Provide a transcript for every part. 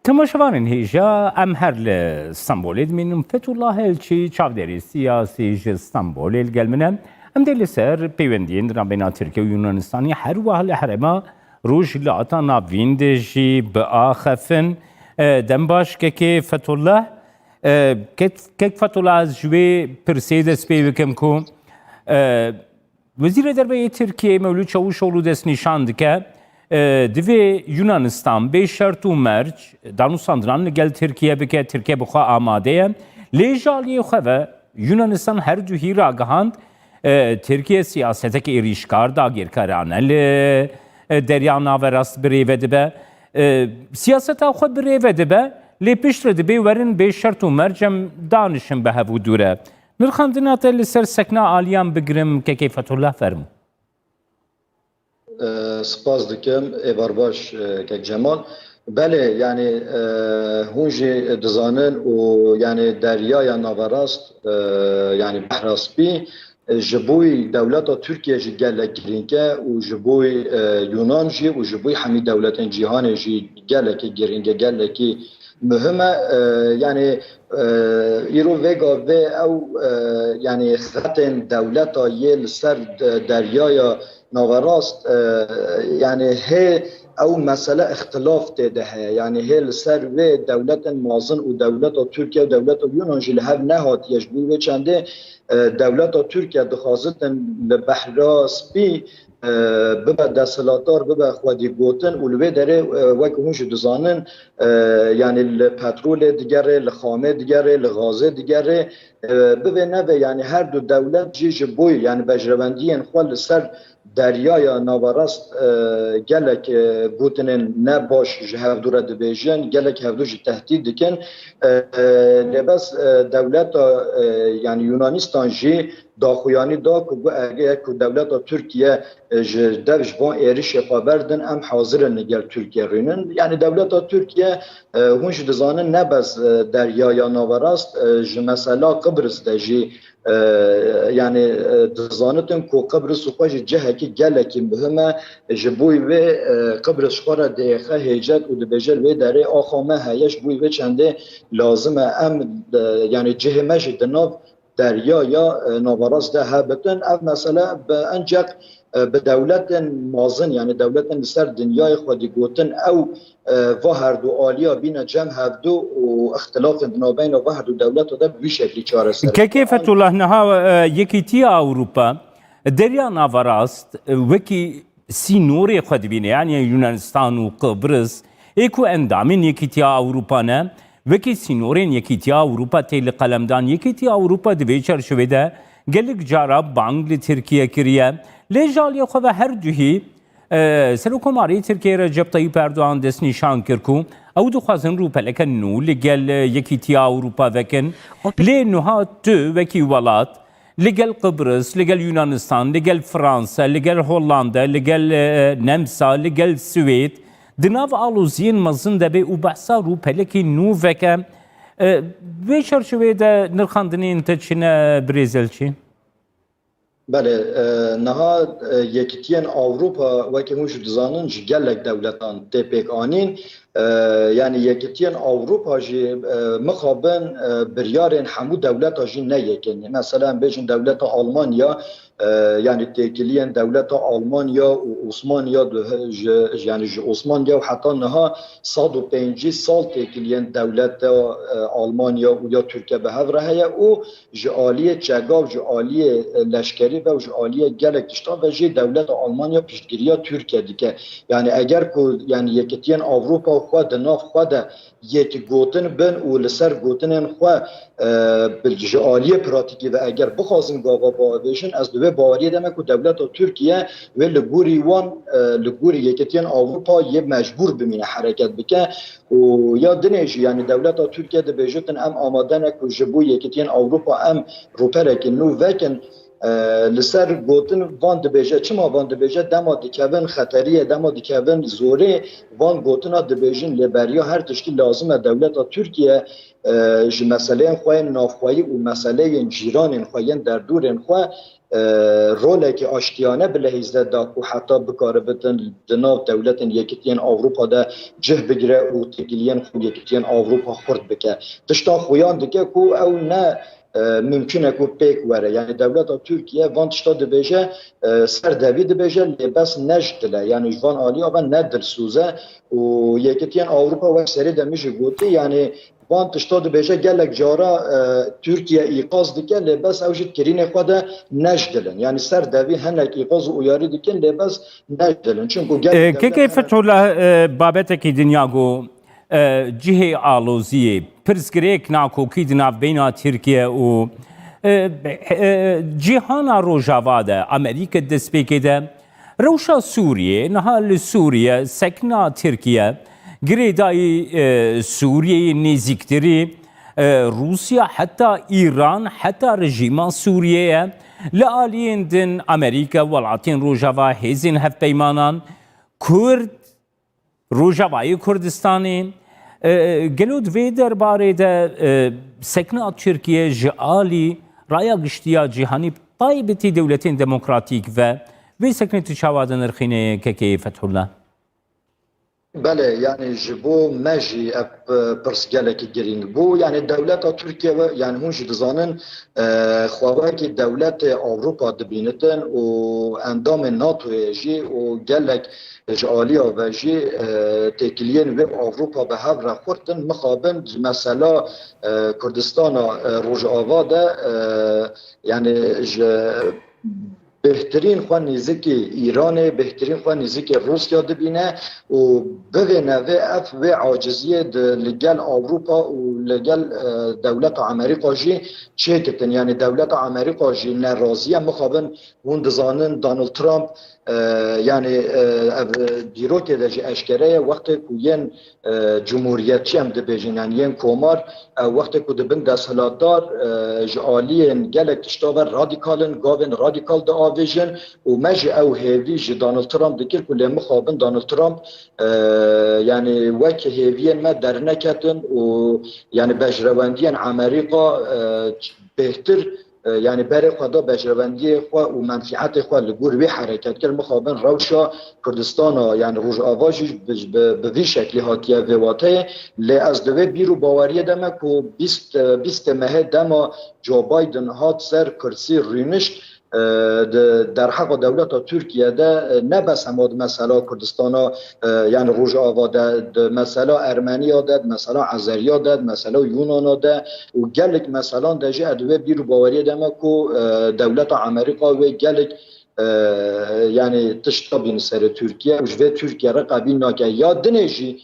تماشاوان هیجا ام هر لإسطنبول من فتح الله الچی چاودێری سیاسی ژ ئیستانبول گەلمنە ام دێ لەسەر پەیوەندیین رابطە تورکیە و یونانستانی هەروەها لە هەرێما ڕۆژ لە ئاتا ناوین دژی بئاخەفن دەم باش کەکێ فتح الله کەک فتح الله از جوێ پرسێ دەست پێ بکەم کو وەزیرە دەربەیە تورکیە مەولود چاوشۆغلو دەست نیشان دکە divê Yunanistan bê şert û merc danûstandinan li gel Tirkiye bike, Tirkiye bi xwe amade ye. Lê jaliyê xwe ve Yunanistan her duhî ragihand Tirkiye siyaseteke êrîşkar dagirkerane li derya naverast birêve dibe. Siyaseta xwe birêve dibe, lê pişt re dibe werin bê şert û merc em danişin bi hev û dûre. Nirxandina te li ser sekna aliyan bigirim kekê Fethullah fermû. سپاس دکم ایوار باش که جمال بله یعنی هونجی دزانن و یعنی دریای ناوراست یعنی بحراسپی جبوی دولت ترکیه جی گله گرینگه و جبوی یونان جی و جبوی همه دولت جهان جی گله که گرینگه گله که مهمه یعنی ایرو وگا و او یعنی خط دولت یل سر دریای ناوراست یعنی هی او مسئله اختلاف ده یعنی هی لسر و دولت مازن و دولت ترکیه و دولت یونان جل هر نهات یجبوی و چنده دولت ترکیه دخواستن لبحراس بی ببا دستلاتار ببا خودی گوتن و لبه داره وکه هونش دزانن یعنی الپترول دیگره لخامه دیگره لغازه دیگره ببه نبه یعنی هر دو دولت جیج بوی یعنی بجربندین خوال سر دریای ناوراست گلک گوتنن نباش هفدوره دبیجن گلک هفدوش تهدید دکن لباس دولت یعنی یونانستان جی داخویانی دا که دولت ترکیه دوش بان ایریش خبردن ام حاضر نگل ترکیه رینن یعنی دولت ترکیه هونش دزانن نباس دریای ناوراست مثلا قبرس دجی yani dizanetên ku Qibris û xwe ji cihekî gelekî mihim e ji bûyî wê Qibris xwe re dixe hêcet û dibêje wê derê axa me heye ji bûyî wê çendê lazim e em yani cihê me jî di nav deryaya navarast de hebitin ev mesele bi encek bi dewletên mazin yani dewletên li ser dinyayê xwe dî gotin ew va her du aliya bîne cem hevdû û ixtilafên di navbeyna va her du dewlet de bi vî şeklî çareser. Kekê Fethullah niha Yekîtiya Ewropa derya navarast wekî sînorê xwe dibîne yani Yunanistan û Qibris ê ku endamên Yekîtiya Ewropa ne wekî sînorên Yekîtiya Ewropa tê li qelemdan Yekîtiya Ewropa divê çerçevê de gelek cara bang li Tirkiye kiriye lê jaliyê xwe ve her duhî Serokkomarî Tirkiye Recep Tayyip Erdoğan dest nîşan kir ku ew dixwazin rûpeleke nû li gel Yekîtiya Ewropa vekin lê niha tu wekî welat li gel Qibris, li gel Yunanistan, li gel Fransa, li gel Hollanda, li gel Nemsa, li gel Swêd di nav aloziyên mezin de bê û behsa rûpelekî nû veke vê çerçevê de nirxandinên te çi ne birêzelçî? بله نها یکیتین اروپا وکی هوش دزانن جی گلک دولتان تپیک آنین یعنی یکیتین اروپا جی مخابن بریارن همو دولت جی نه یکنی مثلا بیشن دولت آلمانیا yani tekiliyen devlet Almanya و Osmanlıya yani Osmanlıya و hatta naha 105 sal tekiliyen devlet Almanya و ya Türkiye be hevraheye o jaliye çegav jaliye leşkeri ve jaliye gelek işta ve je devlet Almanya piştgiriya Türkiye dike yani eğer ko yani yeketiyen Avrupa xwe de nav xwe de yek gotin bin û li ser gotinên xwe bil jaliye pratîkî ve eğer bixwazin gava bavêjin ez divê baweriyê deme ku devleta Türkiye ve li gorî wan li gorî yeketiyen Avrupa yê mecbûr bimîne hereket bike û ya dinê jî yani devleta Türkiye dibêjitin em amade ne ku ji bo yeketiyen Avrupa em rûperekî nû vekin li ser gotin van dibêje çima van dibêje dema dikevin xeteriye dema dikevin zorê van gotina dibêjin lêberiya her tiştî lazim e devleta Türkiye ji meseleyên xwe yên navxweyî û meseleyên cîranên xwe yên derdûrên xwe رولێکی ئاشتیانە بلەهیزدەدا و حتا بکاربتن دناو دەولەتن یەکێتیان ئەوروپادا جه بگرە و تێگیلیان خو یەکێتیان ئەوروپا خورد بکە تشتا خویان دکە و ئەو نه ممکنه که پیک وره یعنی دولت ترکیه وان تشتا دبیجه سردوی دبیجه لباس نجدله یعنی جوان آلی آبا ندل سوزه و یکیتین اوروپا و سری دمیشه گوتی یعنی وان تشتا دبیجه گلک جارا ترکیه ایقاز دکه لباس اوجد کرین خود نجدلن یعنی سردوی هنک ایقاز و اویاری دکن لباس نجدلن چونکو که فتح الله بابتك دنیا گو جهه آلوزیه پرسگریک ناکوکی دناف بینا ترکیه و جهان روژاوا ده امریکا دست پیکه ده روشا سوریه نها لسوریه سکنا ترکیه گریدای سوریه نزیکتری روسیا حتی ایران حتی رژیم سوریه لآلین دن امریکا والعتین روژاوا هزین هف پیمانان کرد روژاوای کردستانی گلود وی درباره ده سکنه ترکیه جالی رای گشتیا جهانی طایبتی دولتین دموکراتیک و سکنه تشاوادن رخینه که فتح الله بله یعنی جبو مجی پرسگلکی گرینگ بو یعنی دولت ترکیه و یعنی هونش دزانن خواهی که دولت اوروپا دبینتن و اندام ناتو جی و گلک جالیا و جی تکلیین و اوروپا به هر خوردن مخابن مثلا کردستان روجاوا ده یعنی بهترین خواه نزدیک ایران بهترین خواه نزدیک روسیا دبینه و ببینه و اف و عاجزیه لگل اوروپا و لگل دولت امریکا جی چه کتن یعنی دولت امریکا جی ناراضیه مخابن اون دزانن دونالد ترامپ یعنی دیروک دجی اشکره وقتی که ین جمهوریتچی هم دبیجن یعنی ین کومار وقتی که دبن دستهلاتدار جالین گلک تشتاور رادیکالن گاوین رادیکال دا آویژن و مجی او هیوی جی دونالد ترامپ دکر که لیمه خوابن دونالد ترامپ یعنی وک هیوین ما در نکتن و یعنی بجرواندین امریکا بهتر یعنی برای خدا بجروندی خوا و منفعت خوا لگور وی حرکت کرد مخابن روشا کردستان یعنی روژ آواجی به وی شکلی هاتیه ویواته لی از دوی بیرو باوریه دمه که 20 ماه دما جو بایدن هات سر کرسی رینشت در حق دولت ترکیه ده نه بس هماد مثلا کردستان یعنی روژ آوا ده مثلا ارمنیا ده مثلا عزریا ده مثلا یونان ده و گلک مثلا ده جه ادوه بیرو باوری ده که دولت امریکا و گلک یعنی تشتابین سر ترکیه و جوه ترکیه را قبیل ناکه یا دنجی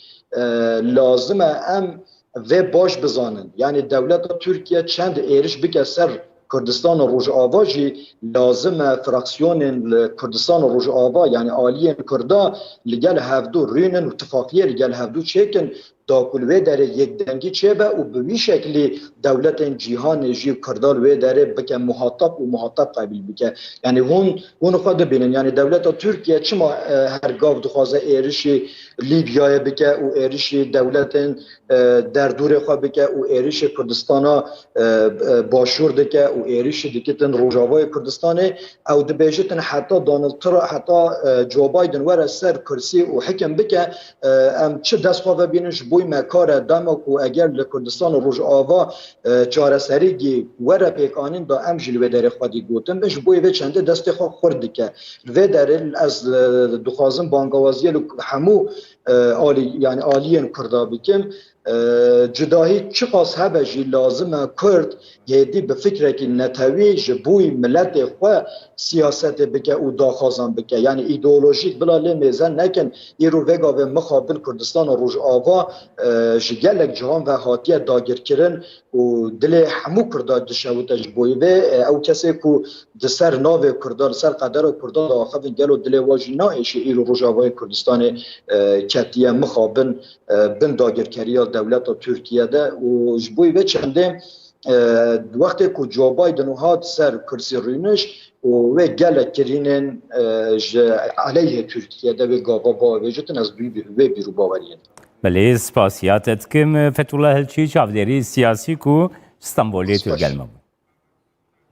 لازمه ام و باش بزانن یعنی دولت ترکیه چند ایرش بکه سر کردستان روجاوا جی لازم فراکسیون کردستان روجاوا یعنی آلیین کردا لگل هفدو رینن اتفاقیه لگل هفدو چکن داکل در یک دنگی چه به و به وی شکلی دولت جهان جی کردال و داره بکه محاطب و محاطب قبیل بکه یعنی هون خود بینن یعنی دولت ترکیه چما هرگاه دخوازه ایرشی لیبیای بکه و ایرشی دولت در دور خواه بکه و ایرش کردستان باشور دکه و ایرش دکتن روجاوای کردستان او دبیجتن حتی دونالد ترامپ حتی جو بایدن ور سر کرسی و حکم بکه ام چه دست خواه بینش بوی مکار دمک و اگر لکردستان روجاوا چارسریگی ور پیکانین دا ام جلوه در خودی گوتن بش بوی و چنده دست خواه خورد که و در از دخوازن بانگوازی همو یعنی آلیین کردا بکم جداهی چه قاس هبجی لازمه کرد یدی به فکره که نتوی جبوی ملت خواه سیاست بکه و داخازان بکه یعنی ایدئولوژیک بلا لیمیزن نکن ایرو وگا و مخابل کردستان و روژ آوا جگلک جهان و حاتیه داگر کرن و دل همو کردا دشوته جبوی و او کسی که دسر ناو کردان سر قدر کردان آخف گلو دل واجی نایشی ایرو روژ آوای کردستان کتیه مخابن بن داگر کریا دولت ترکیه ده و جبوی و چنده وقتی که جو بایدن هات سر کرسی رینش و گلک کرینن علیه ترکیه ده و گاوا باویجتن از بیرو باوریه بله سپاسیاتت کم فتح الله هلچی چاودری سیاسی کو استانبولی ترگلمه بود